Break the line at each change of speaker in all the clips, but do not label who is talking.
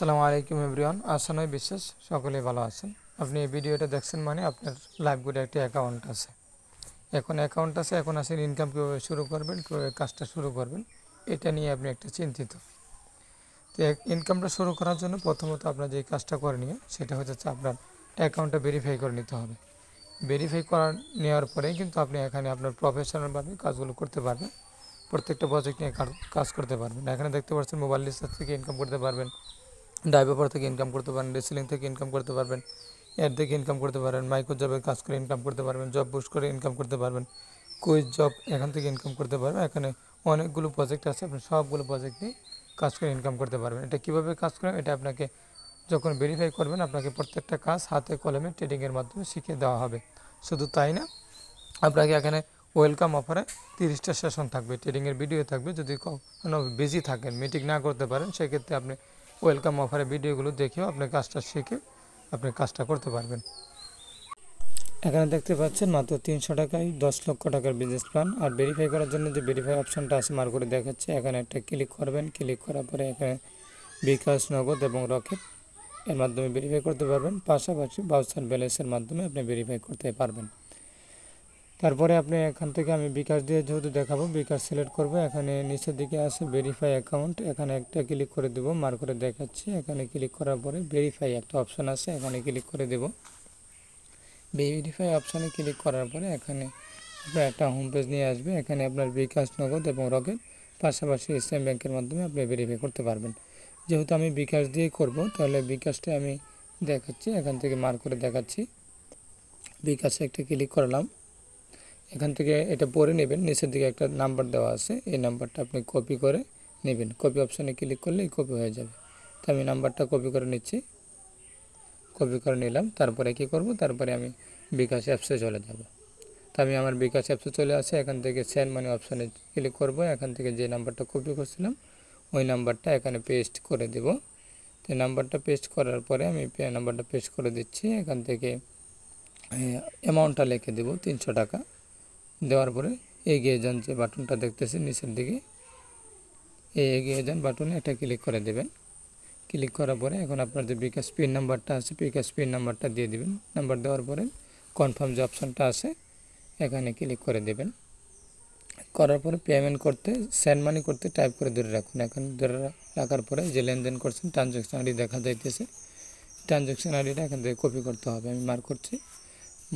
আসসালামু আলাইকুম এভরিওয়ান, আশা নয় বিশ্বাস সকলেই ভালো আছেন। আপনি এই ভিডিওটা দেখছেন মানে আপনার লাইভগুডে একটা অ্যাকাউন্ট আছে। এখন আসলে ইনকাম কীভাবে শুরু করবেন, কীভাবে কাজটা শুরু করবেন, এটা নিয়ে আপনি একটা চিন্তিত। তো ইনকামটা শুরু করার জন্য প্রথমত আপনার যে কাজটা করে নিয়ে সেটা হচ্ছে আপনার অ্যাকাউন্টটা ভেরিফাই করে নিতে হবে। ভেরিফাই করা নেওয়ার পরেই কিন্তু আপনি এখানে আপনার প্রফেশনালভাবে কাজগুলো করতে পারবেন, প্রত্যেকটা প্রজেক্ট নিয়ে কাজ করতে পারবেন। এখানে দেখতে পাচ্ছেন মোবাইল রিচার্জ থেকে ইনকাম করতে পারবেন, ড্রাইভার থেকে ইনকাম করতে পারেন, রেসলিং থেকে ইনকাম করতে পারবেন, অ্যাড থেকে ইনকাম করতে পারেন, মাইক্রো জবে কাজ করে ইনকাম করতে পারবেন, জব বুস্ট করে ইনকাম করতে পারবেন, কুইজ জব এখান থেকে ইনকাম করতে পারবেন। এখানে অনেকগুলো প্রজেক্ট আছে, আপনি সবগুলো প্রজেক্ট নিয়ে কাজ করে ইনকাম করতে পারবেন। এটা কীভাবে কাজ করেন এটা আপনাকে যখন ভেরিফাই করবেন আপনাকে প্রত্যেকটা কাজ হাতে কলমে ট্রেডিংয়ের মাধ্যমে শিখিয়ে দেওয়া হবে। শুধু তাই না, আপনাকে এখানে ওয়েলকাম অফারে 30টা সেশন থাকবে, ট্রেডিংয়ের ভিডিও থাকবে। যদি কখনো বিজি থাকেন, মিটিং না করতে পারেন, সেক্ষেত্রে আপনি ওয়েলকাম অফারে ভিডিওগুলো দেখেও আপনি কাজটা শিখে আপনি কাজটা করতে পারবেন। এখানে দেখতে পাচ্ছেন মাত্র 300 টাকায় 10 লক্ষ টাকার বিজনেস প্ল্যান। আর ভেরিফাই করার জন্য যে ভেরিফাই অপশানটা আছে মার্ক করে দেখাচ্ছে, এখানে একটা ক্লিক করবেন। ক্লিক করার পরে এখানে বিকাশ, নগদ এবং রকেট এর মাধ্যমে ভেরিফাই করতে পারবেন। পাশাপাশি ভাউচার ব্যালেন্সের মাধ্যমে আপনি ভেরিফাই করতে পারবেন। তারপরে আপনি এখান থেকে আমি বিকাশ দিয়ে যেহেতু দেখাবো, বিকাশ সিলেক্ট করব। এখানে নিচের দিকে আছে ভেরিফাই অ্যাকাউন্ট, এখানে একটা ক্লিক করে দেবো, মার্ক করে দেখাচ্ছি। এখানে ক্লিক করার পরে ভেরিফাই একটা অপশান আছে, এখানে ক্লিক করে দেব। ভেরিফাই অপশানে ক্লিক করার পরে এখানে আপনার একটা হোম পেজ নিয়ে আসবে। এখানে আপনার বিকাশ, নগদ এবং রকেট পাশাপাশি ইসলাম ব্যাংকের মাধ্যমে আপনি ভেরিফাই করতে পারবেন। যেহেতু আমি বিকাশ দিয়েই করব, তাহলে বিকাশটা আমি দেখাচ্ছি, এখান থেকে মার্ক করে দেখাচ্ছি। বিকাশে একটা ক্লিক করলাম। এখান থেকে এটা পড়ে নেবেন, নিচের দিকে একটা নাম্বার দেওয়া আছে, এই নাম্বারটা আপনি কপি করে নেবেন। কপি অপশানে ক্লিক করলেই কপি হয়ে যাবে। তো আমি নাম্বারটা কপি করে নিচ্ছি, কপি করে নিলাম। তারপরে কি করব, তারপরে আমি বিকাশ অ্যাপসে চলে যাব। তো আমি আমার বিকাশ অ্যাপসে চলে আসি, এখান থেকে সেন্ড মানি অপশানে ক্লিক করব। এখান থেকে যে নাম্বারটা কপি করছিলাম ওই নাম্বারটা এখানে পেস্ট করে দেব। তো নাম্বারটা পেস্ট করার পরে আমি নাম্বারটা পেস্ট করে দিচ্ছি। এখান থেকে অ্যামাউন্টটা লিখে দেব 300 টাকা। দেওয়ার পরে এগিয়ে যান যে বাটনটা দেখতেছেন নিচের দিকে, এই এগিয়ে যান বাটনে একটা ক্লিক করে দেবেন। ক্লিক করার পরে এখন আপনার যে বিকাশ পিন নাম্বারটা আছে, বিকাশ পিন নাম্বারটা দিয়ে দিবেন। নাম্বার দেওয়ার পরে কনফার্ম যে অপশানটা আছে এখানে ক্লিক করে দেবেন। করার পরে পেমেন্ট করতে, সেন্ড মানি করতে টাইপ করে ধরে রাখুন। এখানে ধরে রাখার পরে যে লেনদেন করছেন ট্রানজ্যাকশন আইডি দেখা যাইতেছে, ট্রানজ্যাকশন আইডিটা এখান থেকে কপি করতে হবে। আমি মার্ক করছি।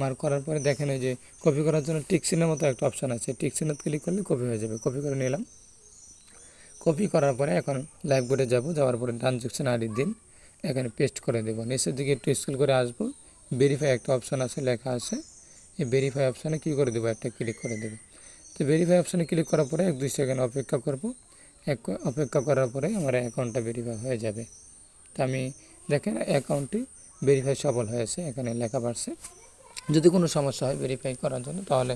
মার্ক করার পরে দেখেন এই যে কপি করার জন্য টিক চিহ্নের মতো একটা অপশান আছে, টিক চিহ্ন ক্লিক করলে কপি হয়ে যাবে। কপি করে নিলাম। কপি করার পরে এখন লাইভ বোর্ডে যাব, যাওয়ার পরে ট্রানজ্যাকশন আইডি দিন, এখানে পেস্ট করে দেবো। নিচের দিকে একটু স্ক্রল করে আসবো, ভেরিফাই একটা অপশান আছে, লেখা আছে, এই ভেরিফাই অপশানে কী করে দেবো, একটা ক্লিক করে দেবো। তো ভেরিফাই অপশানে ক্লিক করার পরে 1-2 সেকেন্ড অপেক্ষা করব। অপেক্ষা করার পরে আমার অ্যাকাউন্টটা ভেরিফাই হয়ে যাবে। তো আমি দেখেন অ্যাকাউন্টটি ভেরিফাই সফল হয়েছে, এখানে লেখা বাড়ছে। যদি কোনো সমস্যা হয় ভেরিফাই করার জন্য, তাহলে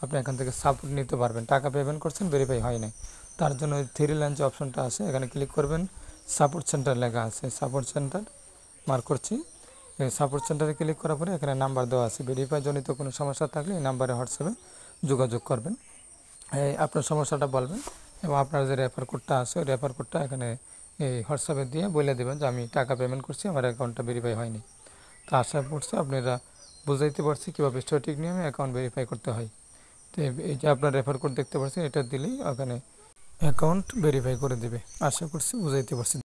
আপনি এখান থেকে সাপোর্ট নিতে পারবেন। টাকা পেমেন্ট করছেন, ভেরিফাই হয় নাই, তার জন্য 3 লাইন যে অপশনটা আছে এখানে ক্লিক করবেন। সাপোর্ট সেন্টার লেখা আছে, সাপোর্ট সেন্টার মার্ক করছি। এই সাপোর্ট সেন্টারে ক্লিক করার পরে এখানে নাম্বার দেওয়া আছে, ভেরিফাই জনিত কোনো সমস্যা থাকলে এই নাম্বারে হোয়াটসঅ্যাপে যোগাযোগ করবেন, আপনার সমস্যাটা বলবেন এবং আপনার যে রেফার কোডটা আছে ওই রেফার কোডটা এখানে এই হোয়াটসঅ্যাপে দিয়ে বলে দেবেন যে আমি টাকা পেমেন্ট করছি, আমার অ্যাকাউন্টটা ভেরিফাই হয়নি। তো আশা করছি আপনারা বুঝাইতে পারছি কীভাবে সঠিক নিয়মে অ্যাকাউন্ট ভেরিফাই করতে হয়। তো এই যে আপনার রেফার কোড দেখতে পাচ্ছেন, এটা দিলেই ওখানে অ্যাকাউন্ট ভেরিফাই করে দেবে। আশা করছি বুঝাইতে পারছি।